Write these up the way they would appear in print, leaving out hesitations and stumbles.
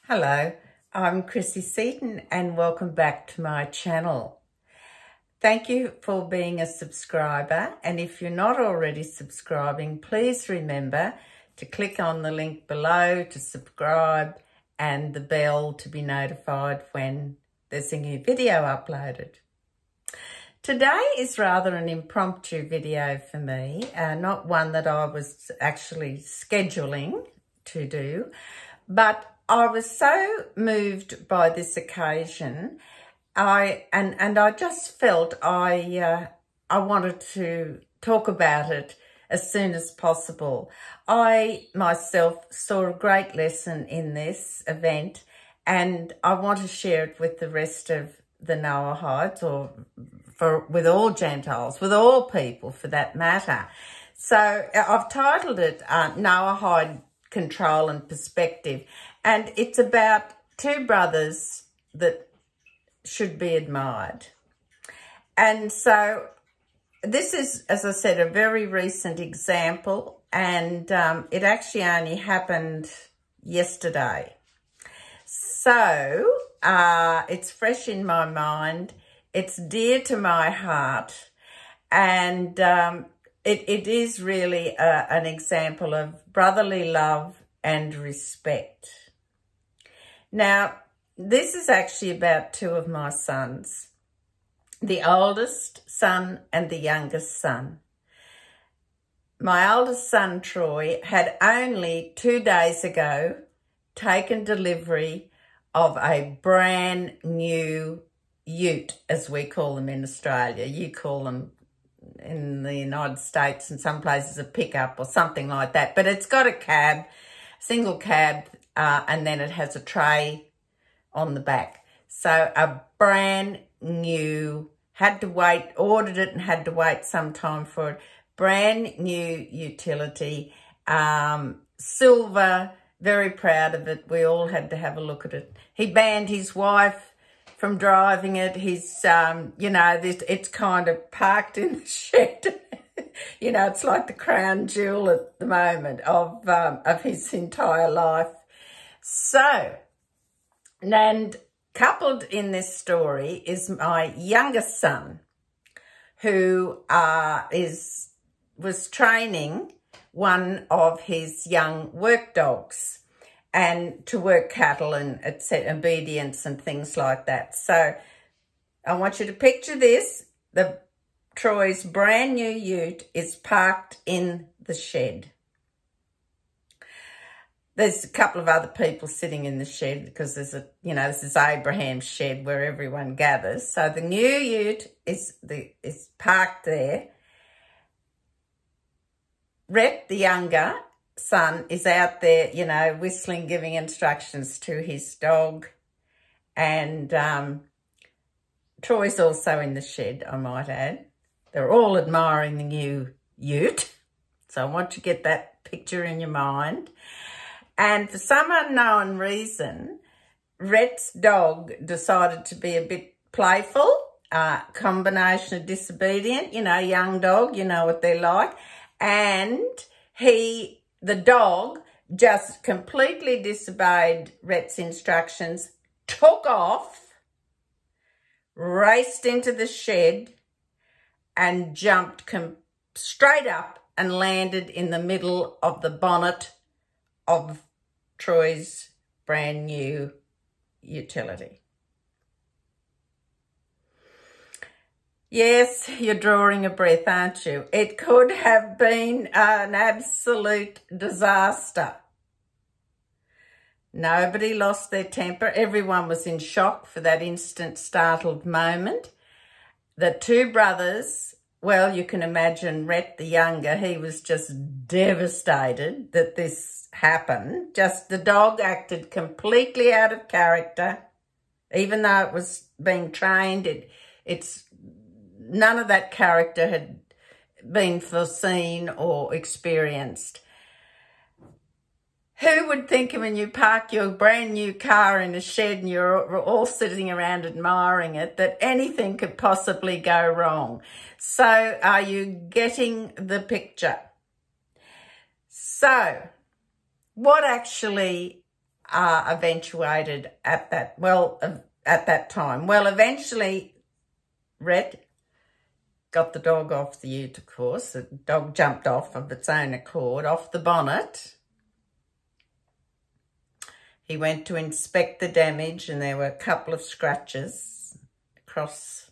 Hello, I'm Chrissy Seaton and welcome back to my channel. Thank you for being a subscriber, and if you're not already subscribing, please remember to click on the link below to subscribe and the bell to be notified when there's a new video uploaded. Today is rather an impromptu video for me, not one that I was actually scheduling to do, but I was so moved by this occasion, I just felt I wanted to talk about it as soon as possible. I myself saw a great lesson in this event, and I want to share it with the rest of the Noahides, or with all Gentiles, with all people for that matter. So I've titled it Noahide Control and Perspective, and it's about two brothers that should be admired. And so this is, as I said, a very recent example, and it actually only happened yesterday. So it's fresh in my mind, it's dear to my heart, and it is really an example of brotherly love and respect. Now, this is actually about two of my sons, the oldest son and the youngest son. My oldest son, Troy, had only 2 days ago taken delivery of a brand new ute, as we call them in Australia. You call them in the United States and some places a pickup or something like that. But it's got a cab, single cab, and then it has a tray on the back. So a brand new, ordered it and had to wait some time for it. Brand new utility, silver, very proud of it. We all had to have a look at it. He banned his wife from driving it. He's, it's kind of parked in the shed. It's like the crown jewel at the moment of his entire life. So, and coupled in this story is my youngest son, who was training one of his young work dogs and to work cattle and obedience and things like that. So I want you to picture this. Troy's brand new ute is parked in the shed. There's a couple of other people sitting in the shed because this is Abraham's shed where everyone gathers. So the new ute is parked there. Rhett, the younger son, is out there, whistling, giving instructions to his dog. And Troy's also in the shed, I might add. They're all admiring the new ute. So I want you to get that picture in your mind. And for some unknown reason, Rhett's dog decided to be a bit playful, combination of disobedient, young dog, you know what they're like. And the dog just completely disobeyed Rhett's instructions, took off, raced into the shed, and jumped straight up and landed in the middle of the bonnet of Troy's brand new utility. Yes, you're drawing a breath, aren't you? It could have been an absolute disaster. Nobody lost their temper. Everyone was in shock for that instant, startled moment. The two brothers, well, you can imagine Rhett the younger, he was just devastated that this happened. Just the dog acted completely out of character, even though it was being trained. It's none of that character had been foreseen or experienced. Who would think when you park your brand new car in a shed and you're all sitting around admiring it that anything could possibly go wrong? So are you getting the picture? So what actually eventuated at that time. Well, eventually, Rhett got the dog off the ute, of course. The dog jumped off of its own accord, off the bonnet. He went to inspect the damage, and there were a couple of scratches across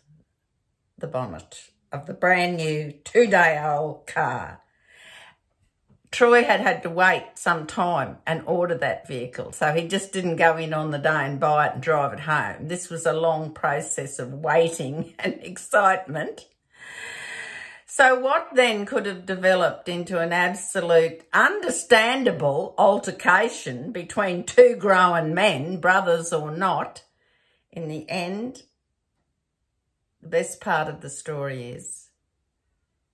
the bonnet of the brand new 2-day-old car. Troy had to wait some time and order that vehicle, so he just didn't go in on the day and buy it and drive it home. This was a long process of waiting and excitement. So what then could have developed into an absolute understandable altercation between two grown men, brothers or not, in the end, the best part of the story is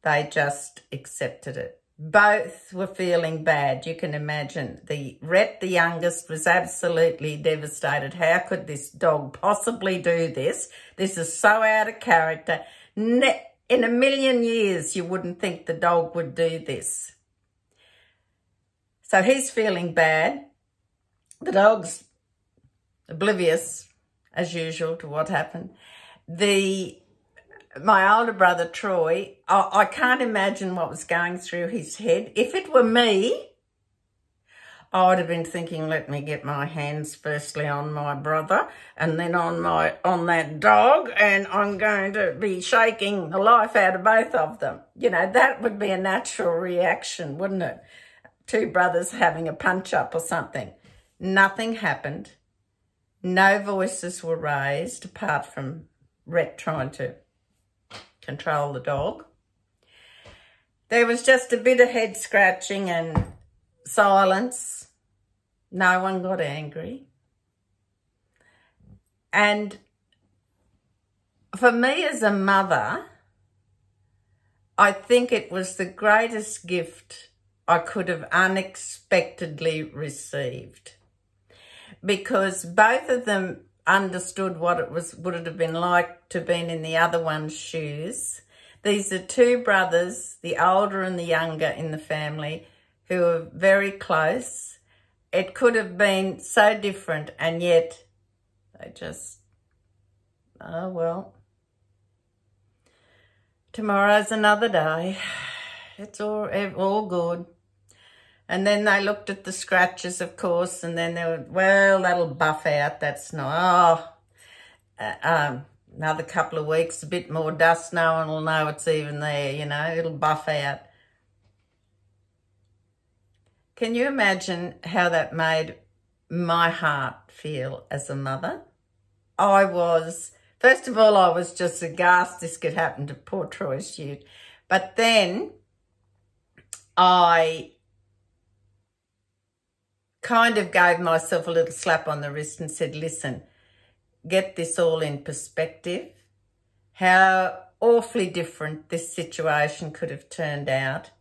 they just accepted it. Both were feeling bad. You can imagine. Rhett, the youngest, was absolutely devastated. How could this dog possibly do this? This is so out of character. In a million years, you wouldn't think the dog would do this. So he's feeling bad. The dog's oblivious, as usual, to what happened. My older brother, Troy, I can't imagine what was going through his head. If it were me, I would have been thinking, let me get my hands firstly on my brother and then on that dog, and I'm going to be shaking the life out of both of them. You know, that would be a natural reaction, wouldn't it? Two brothers having a punch-up or something. Nothing happened. No voices were raised apart from Rhett trying to control the dog. There was just a bit of head scratching and silence. No one got angry. And for me as a mother, I think it was the greatest gift I could have unexpectedly received, because both of them understood what would it have been like to have been in the other one's shoes. These are two brothers, the older and the younger in the family, who are very close. It could have been so different, and yet they just, oh well, tomorrow's another day. It's all good. And then they looked at the scratches, of course, and then they were, well, that'll buff out. That's not, another couple of weeks, a bit more dust, no one will know it's even there, you know, it'll buff out. Can you imagine how that made my heart feel as a mother? First of all, I was just aghast this could happen to poor Troy's ute. But then I kind of gave myself a little slap on the wrist and said, listen, get this all in perspective. How awfully different this situation could have turned out.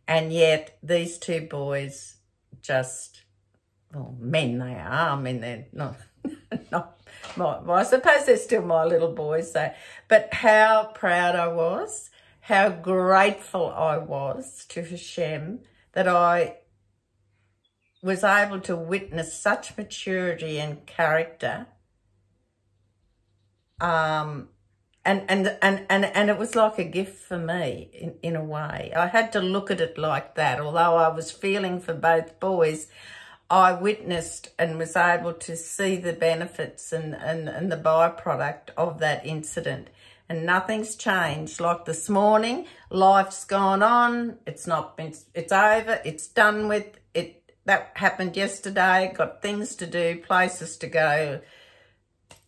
And yet these two boys just, well, men they are. I mean, they're not well, I suppose they're still my little boys. So, but how proud I was, how grateful I was to Hashem that I was able to witness such maturity and character. And it was like a gift for me in a way. I had to look at it like that. Although I was feeling for both boys, I witnessed and was able to see the benefits and the byproduct of that incident. And nothing's changed. Like this morning, life's gone on. It's over. It's done with. That happened yesterday. Got things to do, places to go.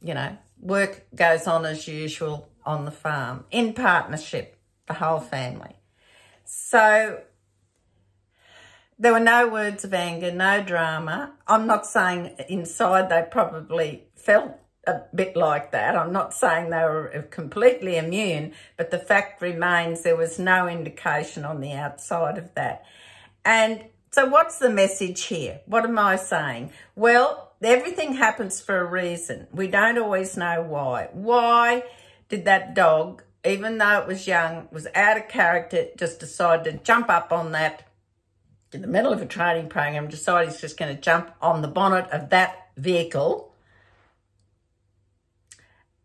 You know, work goes on as usual on the farm, in partnership, the whole family. So there were no words of anger, no drama. I'm not saying inside they probably felt a bit like that. I'm not saying they were completely immune, but the fact remains there was no indication on the outside of that. And so what's the message here? What am I saying? Well, everything happens for a reason. We don't always know why. Why did that dog, even though it was young, was out of character, just decide to jump up on that in the middle of a training program, decide he's just going to jump on the bonnet of that vehicle.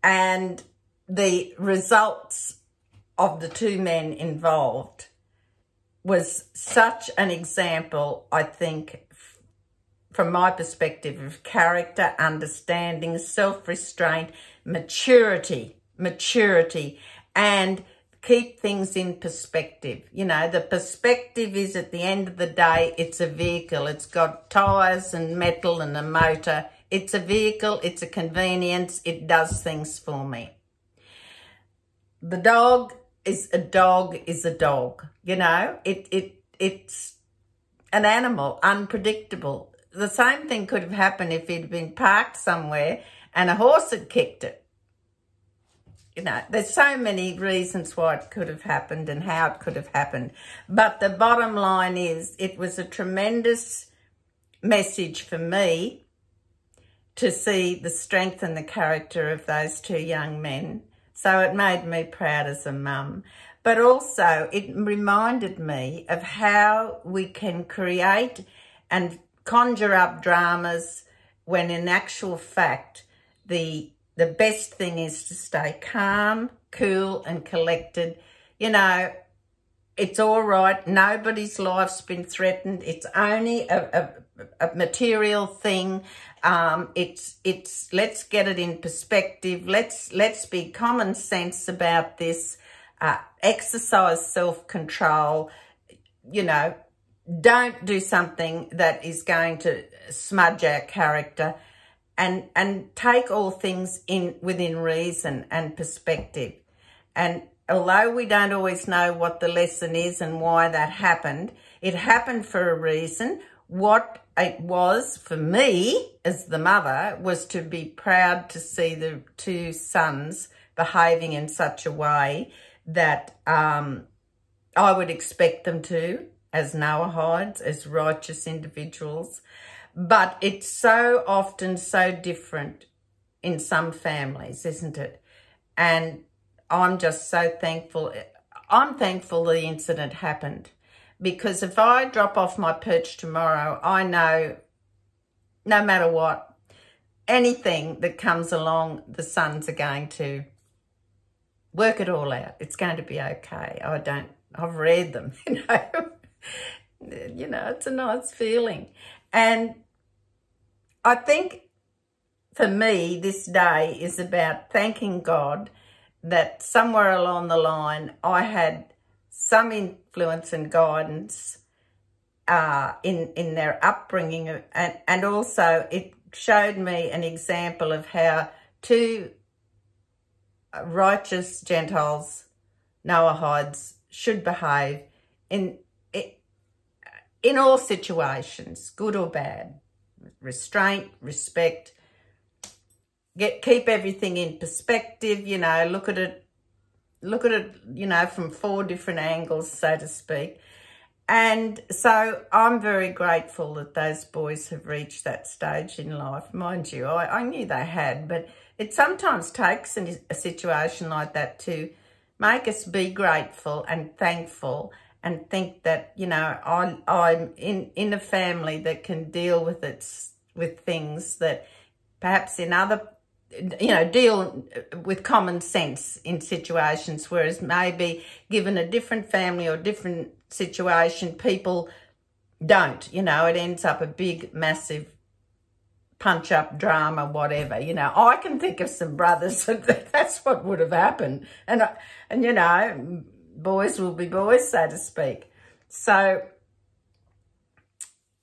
And the results of the two men involved was such an example, I think, from my perspective, of character, understanding, self-restraint, maturity, and keep things in perspective. You know, the perspective is, at the end of the day, it's a vehicle. It's got tyres and metal and a motor. It's a vehicle. It's a convenience. It does things for me. The dog is a dog is a dog. You know, it's an animal, unpredictable. The same thing could have happened if he'd been parked somewhere and a horse had kicked it. You know, there's so many reasons why it could have happened and how it could have happened. But the bottom line is, it was a tremendous message for me to see the strength and the character of those two young men. So it made me proud as a mum. But also it reminded me of how we can create and conjure up dramas when in actual fact the best thing is to stay calm, cool and collected. You know, it's all right. Nobody's life's been threatened. It's only a material thing. It's let's get it in perspective. Let's be common sense about this. Exercise self-control. You know, don't do something that is going to smudge our character. And take all things within reason and perspective. And although we don't always know what the lesson is and why that happened, it happened for a reason. What it was for me as the mother was to be proud to see the two sons behaving in such a way that I would expect them to, as Noahides, as righteous individuals. But it's so often so different in some families, isn't it? And I'm just so thankful. I'm thankful the incident happened, because if I drop off my perch tomorrow, I know no matter what, anything that comes along, the sons are going to work it all out. It's going to be okay. I've read them, you know. You know, it's a nice feeling. And I think for me, this day is about thanking God that somewhere along the line I had some influence and guidance in their upbringing, and also it showed me an example of how two righteous Gentiles, Noahides, should behave in all situations, good or bad. Restraint, respect, keep everything in perspective, you know, look at it, you know, from 4 different angles, so to speak. And so I'm very grateful that those boys have reached that stage in life. Mind you, I knew they had, but it sometimes takes a situation like that to make us be grateful and thankful, and think that, you know, I'm in a family that can deal with things that perhaps in other, you know, deal with common sense in situations, whereas maybe given a different family or different situation, people don't, you know, it ends up a big, massive punch-up drama, whatever. You know, I can think of some brothers that's what would have happened. And you know, boys will be boys, so to speak. So,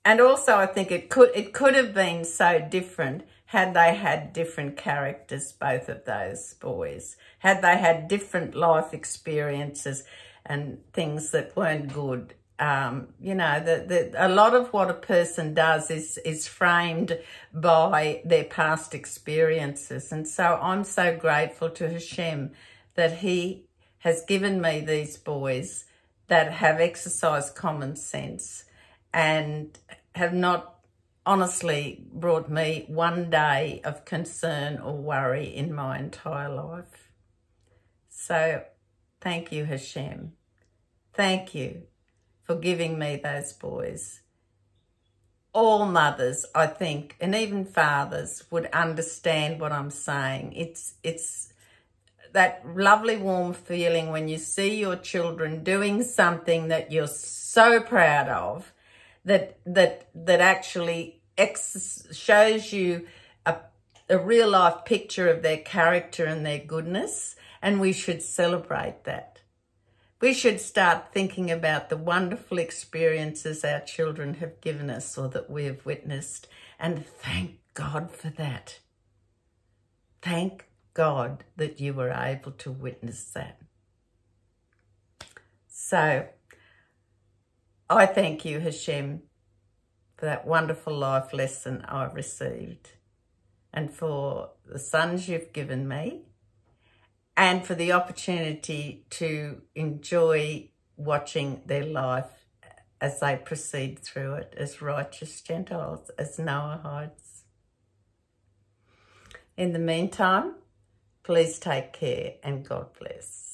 and also I think it could have been so different had they had different characters, both of those boys. Had they had different life experiences and things that weren't good. You know, a lot of what a person does is framed by their past experiences. And so I'm so grateful to Hashem that he has given me these boys that have exercised common sense and have not honestly brought me one day of concern or worry in my entire life. So thank you, Hashem. Thank you for giving me those boys. All mothers, I think, and even fathers would understand what I'm saying. It's that lovely warm feeling when you see your children doing something that you're so proud of, that actually shows you a real life picture of their character and their goodness, and we should celebrate that. We should start thinking about the wonderful experiences our children have given us or that we have witnessed, and thank God for that. Thank God that you were able to witness that. So I thank you, Hashem, for that wonderful life lesson I received, and for the sons you've given me, and for the opportunity to enjoy watching their life as they proceed through it as righteous Gentiles, as Noahides. In the meantime, please take care and God bless.